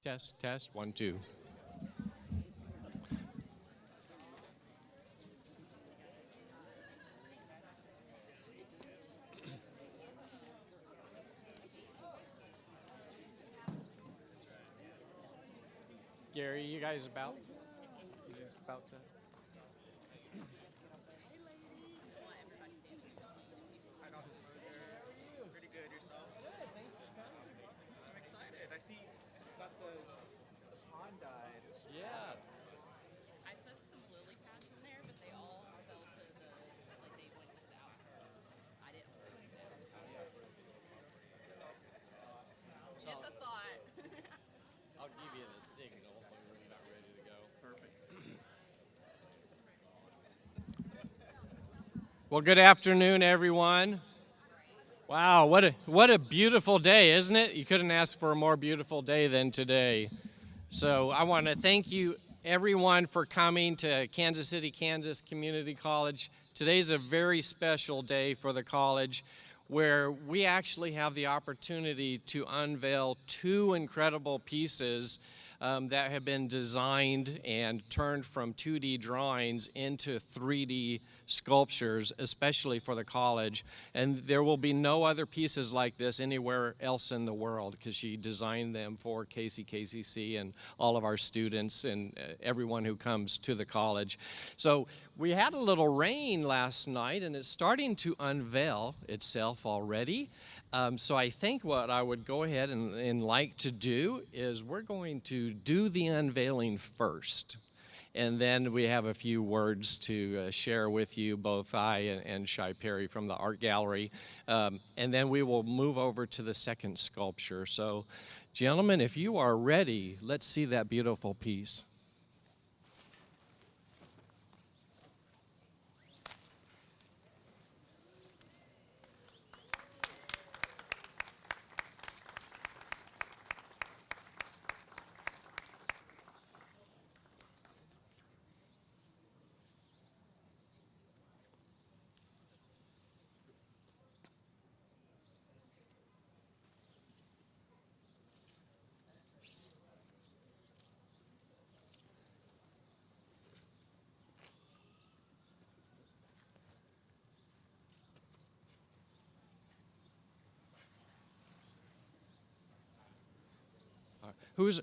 Test, test, 1, 2. Gary, you guys about to? Pretty good yourself. Good, thanks for coming. I'm excited. I see got the pond died. Yeah. I put some lily pads in there, but they all fell to the, like they went to the outskirts. I didn't put them there. So It's a thought. I'll give you the signal when we're about ready to go. Perfect. Well, good afternoon, everyone. Wow, what a beautiful day, isn't it? You couldn't ask for a more beautiful day than today. So I want to thank you, everyone, for coming to Kansas City, Kansas Community College. Today's a very special day for the college, where we actually have the opportunity to unveil two incredible pieces that have been designed and turned from 2D drawings into 3D sculptures, especially for the college. And there will be no other pieces like this anywhere else in the world, because she designed them for KCKCC and all of our students and everyone who comes to the college. So we had a little rain last night, and it's starting to unveil itself already. So I think what I would go ahead and like to do is we're going to do the unveiling first. And then we have a few words to share with you, both I and Shai Perry from the art gallery. And then we will move over to the second sculpture. So, gentlemen, if you are ready, let's see that beautiful piece.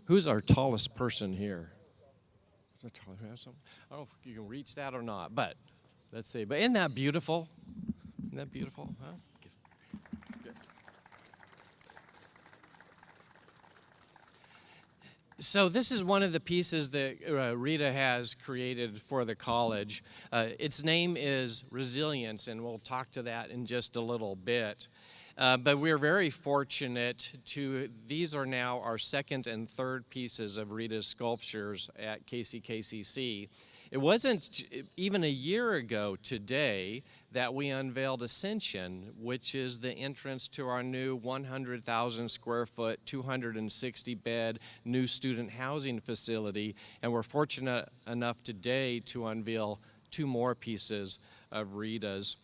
Who's our tallest person here? I don't know if you can reach that or not, but let's see. But isn't that beautiful? Isn't that beautiful? Huh? Good. So this is one of the pieces that Rita has created for the college. Its name is Resilience, and we'll talk to that in just a little bit. But we're very fortunate these are now our second and third pieces of Rita's sculptures at KCKCC. It wasn't even a year ago today that we unveiled Ascension, which is the entrance to our new 100,000 square foot, 260 bed new student housing facility. And we're fortunate enough today to unveil two more pieces of Rita's.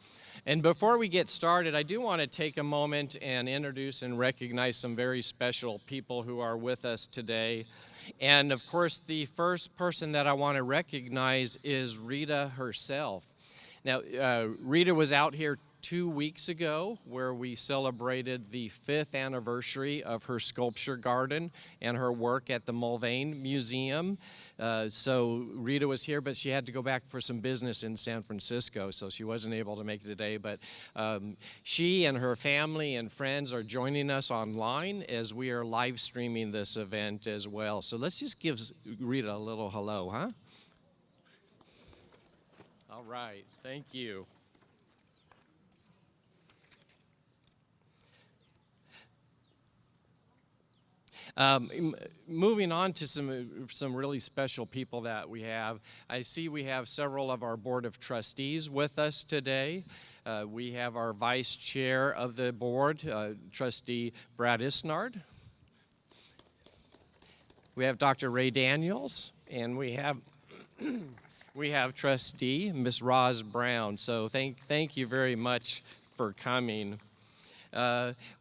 And before we get started, I do want to take a moment and introduce and recognize some very special people who are with us today. And of course, the first person that I want to recognize is Rita herself. Now, Rita was out here 2 weeks ago, where we celebrated the 5th anniversary of her sculpture garden and her work at the Mulvane Museum. So Rita was here, but she had to go back for some business in San Francisco, so she wasn't able to make it today. But she and her family and friends are joining us online as we are live streaming this event as well. So let's just give Rita a little hello, huh? All right, thank you. Moving on to some really special people that we have. I see we have several of our Board of Trustees with us today. We have our Vice Chair of the Board, Trustee Brad Isnard. We have Dr. Ray Daniels, and we have we have Trustee Ms. Roz Brown. So thank you very much for coming.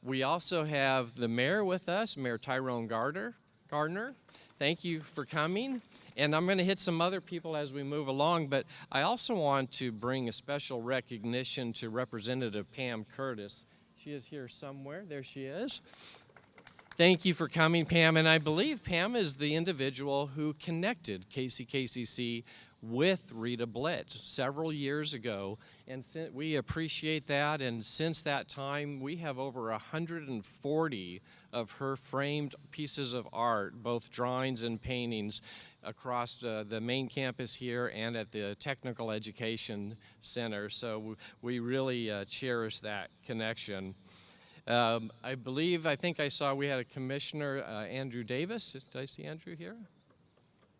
We also have the mayor with us, Mayor Tyrone Garter. Gardner, thank you for coming. And I'm going to hit some other people as we move along, but I also want to bring a special recognition to Representative Pam Curtis. She is here somewhere. There she is. Thank you for coming, Pam. And I believe Pam is the individual who connected KCKCC with Rita Blitz several years ago. And we appreciate that. And since that time, we have over 140 of her framed pieces of art, both drawings and paintings, across the main campus here and at the Technical Education Center. So we really cherish that connection. I think I saw we had a commissioner, Andrew Davis. Did I see Andrew here?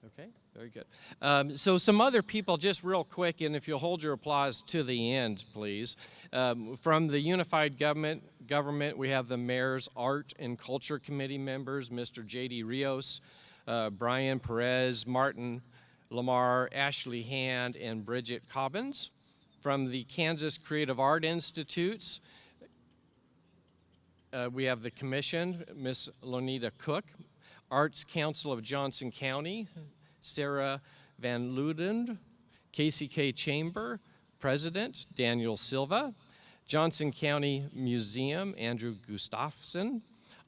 Okay, very good. So some other people, just real quick, and if you'll hold your applause to the end, please. From the Unified Government, we have the Mayor's Art and Culture Committee members, Mr. J.D. Rios, Brian Perez, Martin Lamar, Ashley Hand, and Bridget Cobbins. From the Kansas Creative Art Institutes, we have the Commission, Miss Lonita Cook, Arts Council of Johnson County, Sarah Van Luden, KCK Chamber, President Daniel Silva, Johnson County Museum, Andrew Gustafson,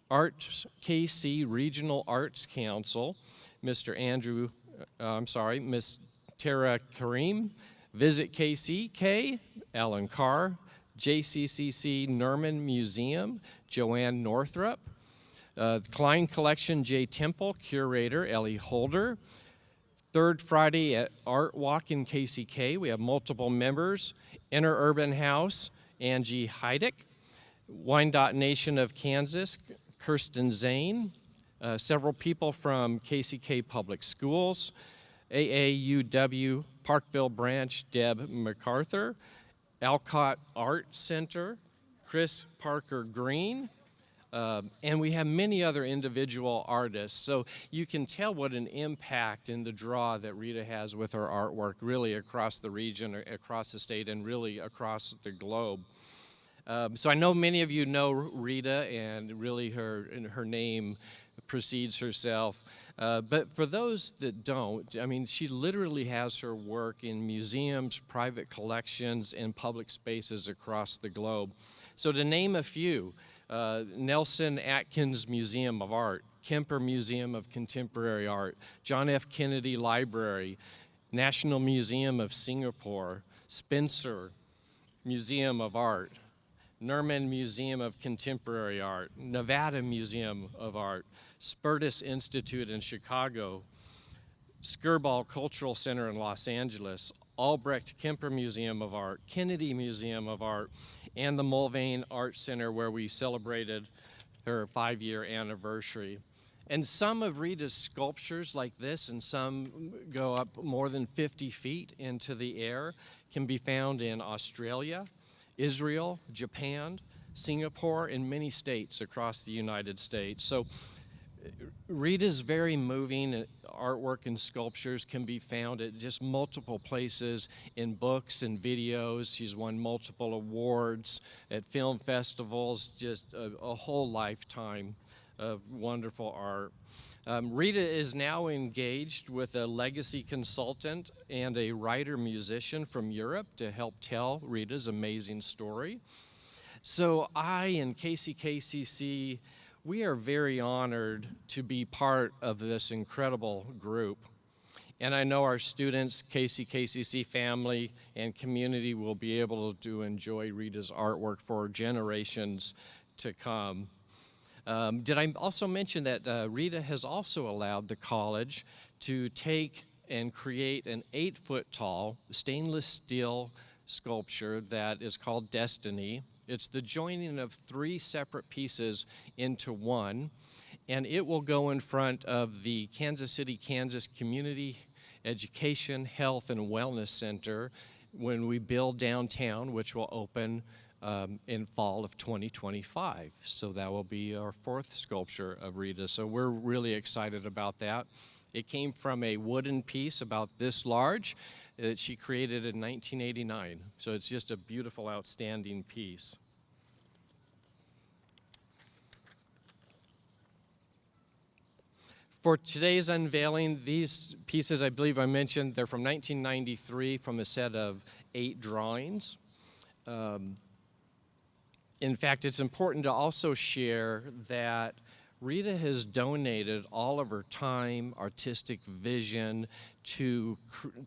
Art KC Regional Arts Council, Miss Tara Kareem, Visit KCK, Alan Carr, JCCC Nerman Museum, Joanne Northrup, Klein Collection, J. Temple, Curator, Ellie Holder. Third Friday at Art Walk in KCK, we have multiple members. Interurban House, Angie Heidick. Wyandotte Nation of Kansas, Kirsten Zane. Several people from KCK Public Schools. AAUW Parkville Branch, Deb MacArthur. Alcott Art Center, Chris Parker Green, and we have many other individual artists. So you can tell what an impact in the draw that Rita has with her artwork, really across the region, across the state, and really across the globe. So I know many of you know Rita, and really her name precedes herself. But for those that don't, I mean, she literally has her work in museums, private collections, and public spaces across the globe. So to name a few, Nelson Atkins Museum of Art, Kemper Museum of Contemporary Art, John F. Kennedy Library, National Museum of Singapore, Spencer Museum of Art, Nerman Museum of Contemporary Art, Nevada Museum of Art, Spertus Institute in Chicago, Skirball Cultural Center in Los Angeles, Albrecht Kemper Museum of Art, Kennedy Museum of Art, and the Mulvane Art Center, where we celebrated her 5-year anniversary. And some of Rita's sculptures like this, and some go up more than 50 feet into the air, can be found in Australia, Israel, Japan, Singapore, and many states across the United States. So Rita's very moving artwork and sculptures can be found at just multiple places in books and videos. She's won multiple awards at film festivals, just a whole lifetime of wonderful art. Rita is now engaged with a legacy consultant and a writer-musician from Europe to help tell Rita's amazing story. So I and KCKCC, we are very honored to be part of this incredible group. And I know our students, KCKCC family and community will be able to enjoy Rita's artwork for generations to come. Did I also mention that Rita has also allowed the college to take and create an 8-foot tall stainless steel sculpture that is called Destiny. It's the joining of 3 separate pieces into one, and it will go in front of the Kansas City, Kansas Community Education, Health, and Wellness Center when we build downtown, which will open in fall of 2025. So that will be our 4th sculpture of Rita. So we're really excited about that. It came from a wooden piece about this large that she created in 1989. So it's just a beautiful, outstanding piece. For today's unveiling, these pieces, I believe I mentioned, they're from 1993 from a set of 8 drawings. In fact, it's important to also share that Rita has donated all of her time, artistic vision to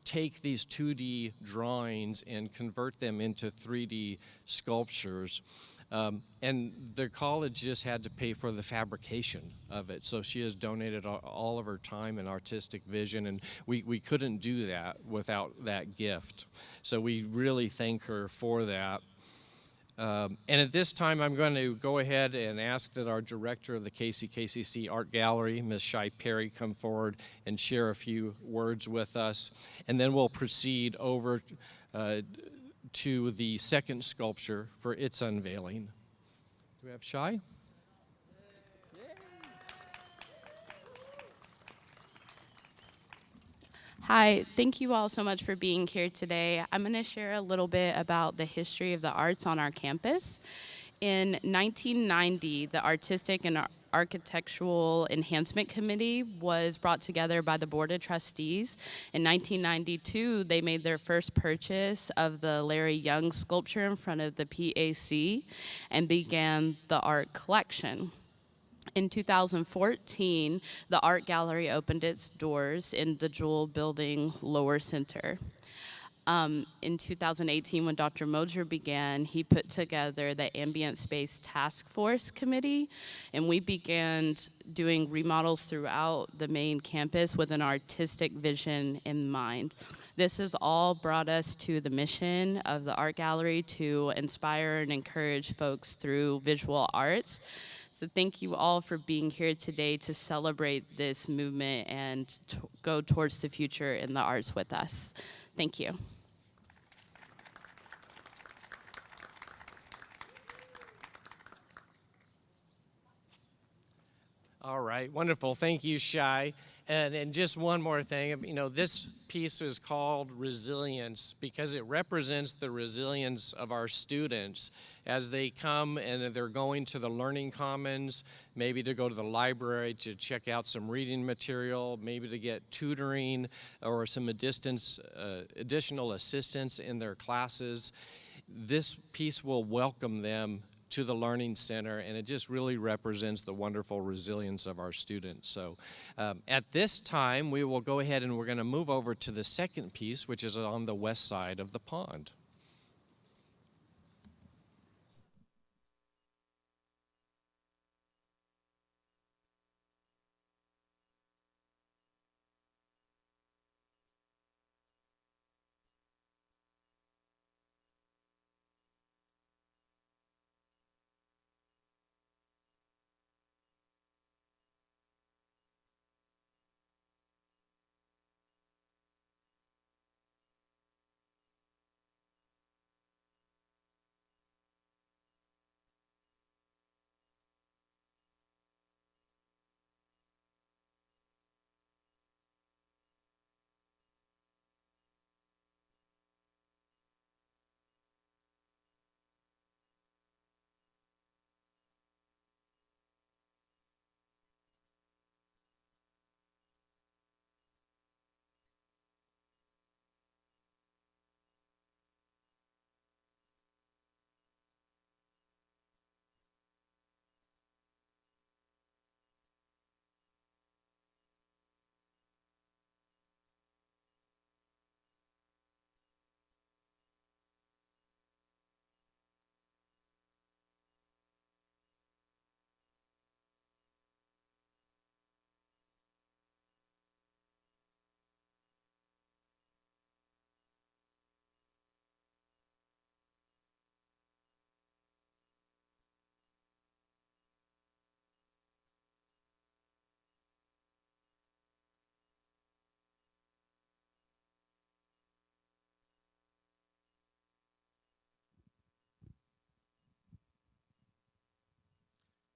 take these 2D drawings and convert them into 3D sculptures. And the college just had to pay for the fabrication of it. So she has donated all of her time and artistic vision, and we couldn't do that without that gift. So we really thank her for that. And at this time, I'm going to go ahead and ask that our director of the KCKCC Art Gallery, Ms. Shai Perry, come forward and share a few words with us. And then we'll proceed over to the second sculpture for its unveiling. Do we have Shai? Hi, thank you all so much for being here today. I'm going to share a little bit about the history of the arts on our campus. In 1990, the Artistic and Architectural Enhancement Committee was brought together by the Board of Trustees. In 1992, they made their first purchase of the Larry Young sculpture in front of the PAC and began the art collection. In 2014, the art gallery opened its doors in the Jewel Building Lower Center. In 2018, when Dr. Moser began, he put together the Ambient Space Task Force Committee, and we began doing remodels throughout the main campus with an artistic vision in mind. This has all brought us to the mission of the art gallery to inspire and encourage folks through visual arts. So thank you all for being here today to celebrate this movement and go towards the future in the arts with us. Thank you. All right, wonderful. Thank you, Shai. And just one more thing, you know, this piece is called Resilience because it represents the resilience of our students as they come and they're going to the Learning Commons, maybe to go to the library to check out some reading material, maybe to get tutoring or some additional assistance in their classes. This piece will welcome them to the Learning Center, and it just really represents the wonderful resilience of our students. So at this time, we will go ahead and we're going to move over to the second piece, which is on the west side of the pond.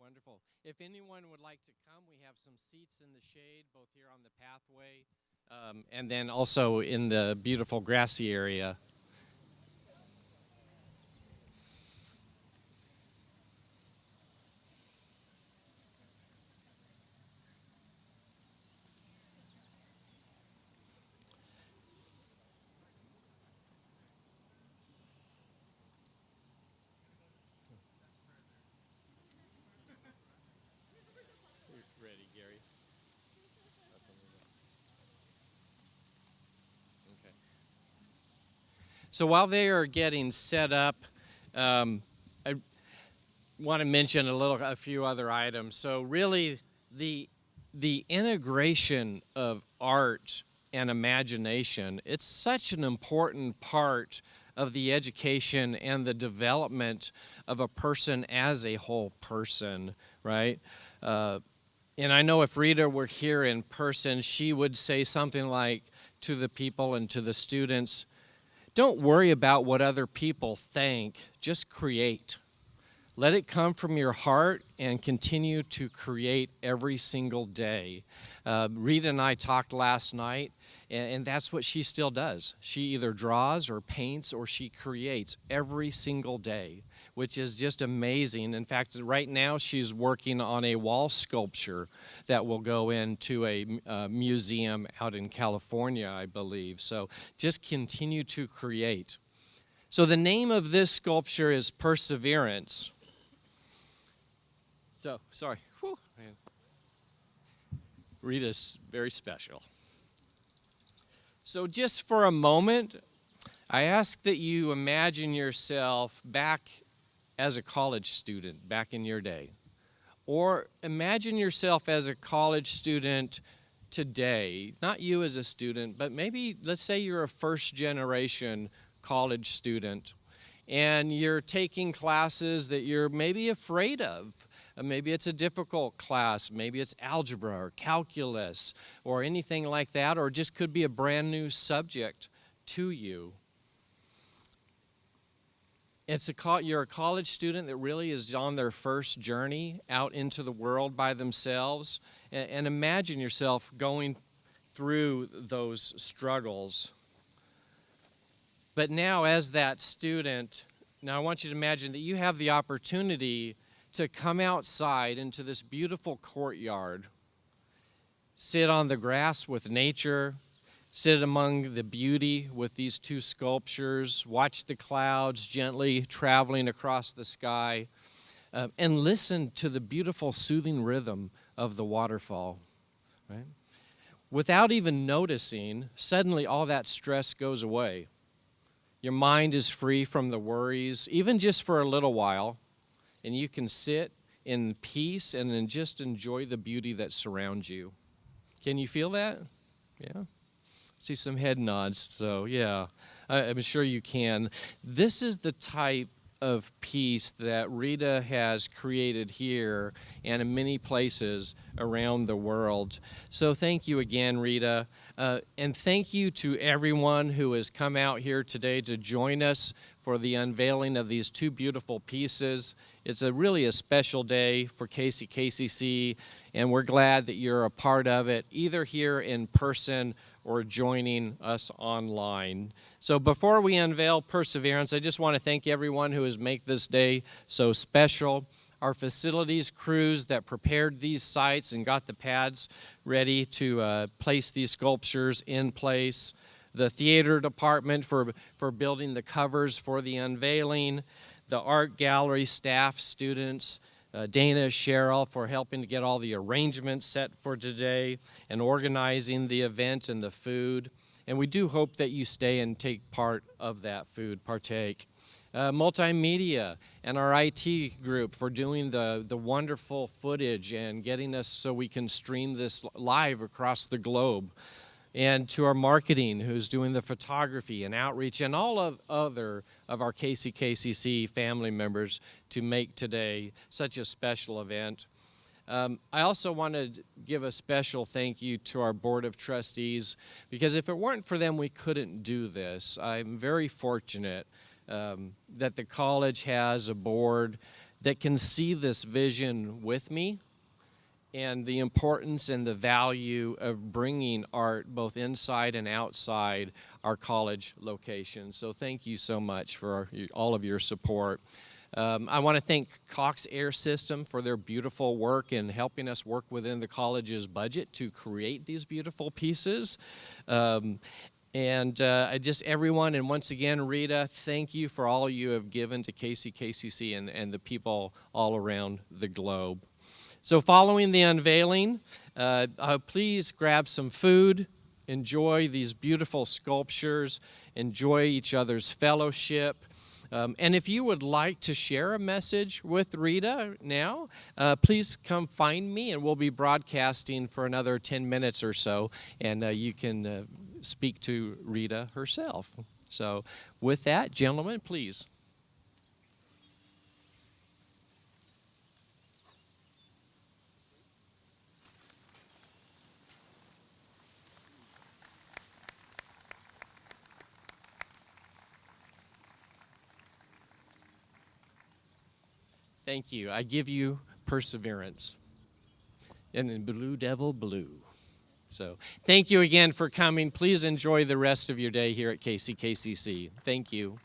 Wonderful. If anyone would like to come, we have some seats in the shade, both here on the pathway and then also in the beautiful grassy area. ready, Gary. Okay. So while they are getting set up, I want to mention a few other items. So really, the integration of art and imagination, it's such an important part of the education and the development of a person as a whole person, right? And I know if Rita were here in person, she would say something like to the people and to the students, don't worry about what other people think, just create. Let it come from your heart and continue to create every single day. Rita and I talked last night, and that's what she still does. She either draws or paints or she creates every single day, which is just amazing. In fact, right now she's working on a wall sculpture that will go into a museum out in California, I believe. So just continue to create. So the name of this sculpture is Perseverance. So, sorry. Whew. Rita's very special. So just for a moment, I ask that you imagine yourself back as a college student, back in your day. Or imagine yourself as a college student today. Not you as a student, but maybe, let's say you're a first generation college student and you're taking classes that you're maybe afraid of. Maybe it's a difficult class, maybe it's algebra or calculus or anything like that, or it just could be a brand new subject to you. You're a college student that really is on their first journey out into the world by themselves, and imagine yourself going through those struggles. But now as that student, now I want you to imagine that you have the opportunity to come outside into this beautiful courtyard, sit on the grass with nature, sit among the beauty with these two sculptures, watch the clouds gently traveling across the sky, and listen to the beautiful soothing rhythm of the waterfall, right? Without even noticing, suddenly all that stress goes away. Your mind is free from the worries, even just for a little while. And you can sit in peace and then just enjoy the beauty that surrounds you. Can you feel that? Yeah. See some head nods, so yeah, I'm sure you can. This is the type of peace that Rita has created here and in many places around the world. So thank you again, Rita. And thank you to everyone who has come out here today to join us for the unveiling of these two beautiful pieces. It's really a special day for KCKCC, and we're glad that you're a part of it, either here in person or joining us online. So before we unveil Perseverance, I just want to thank everyone who has made this day so special. Our facilities crews that prepared these sites and got the pads ready to place these sculptures in place. The theater department for building the covers for the unveiling. The art gallery staff, students, Dana, Cheryl for helping to get all the arrangements set for today and organizing the event and the food. And we do hope that you stay and take part of that food, partake. Multimedia and our IT group for doing the wonderful footage and getting us so we can stream this live across the globe. And to our marketing, who's doing the photography and outreach, and all of other of our KCKCC family members to make today such a special event. I also want to give a special thank you to our Board of Trustees, because if it weren't for them, we couldn't do this. I'm very fortunate that the college has a board that can see this vision with me, and the importance and the value of bringing art both inside and outside our college location. So thank you so much for all of your support. I want to thank Cox Air System for their beautiful work in helping us work within the college's budget to create these beautiful pieces. Everyone, and once again, Rita, thank you for all you have given to KCKCC and the people all around the globe. So following the unveiling, please grab some food, enjoy these beautiful sculptures, enjoy each other's fellowship. And if you would like to share a message with Rita now, please come find me, and we'll be broadcasting for another 10 minutes or so, and you can speak to Rita herself. So with that, gentlemen, please. Thank you. I give you perseverance. And in Blue Devil Blue. So thank you again for coming. Please enjoy the rest of your day here at KCKCC. Thank you.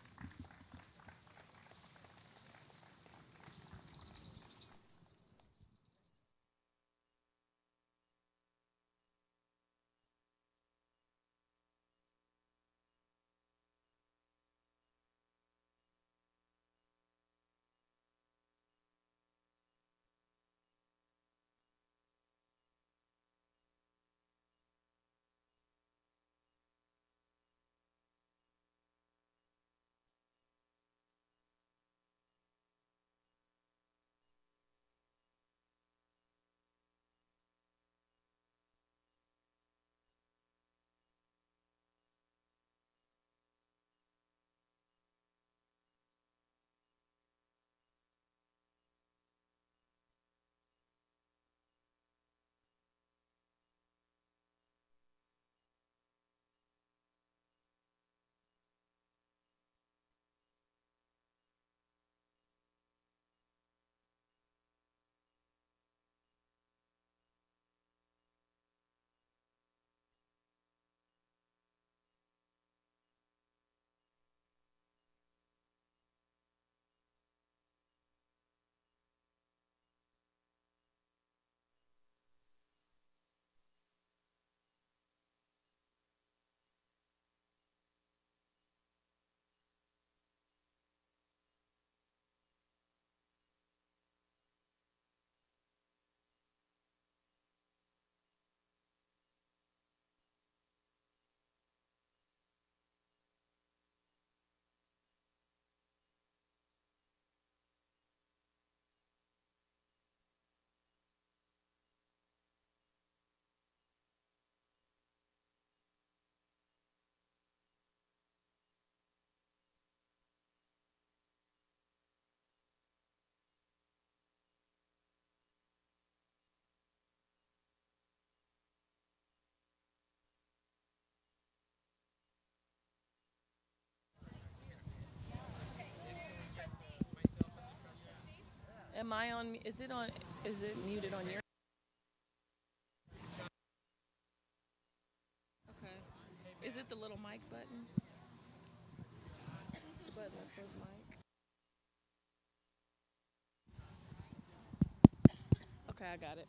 Am I on? Is it on? Is it muted on your? Okay. Is it the little mic button? The button that says mic. Okay, I got it.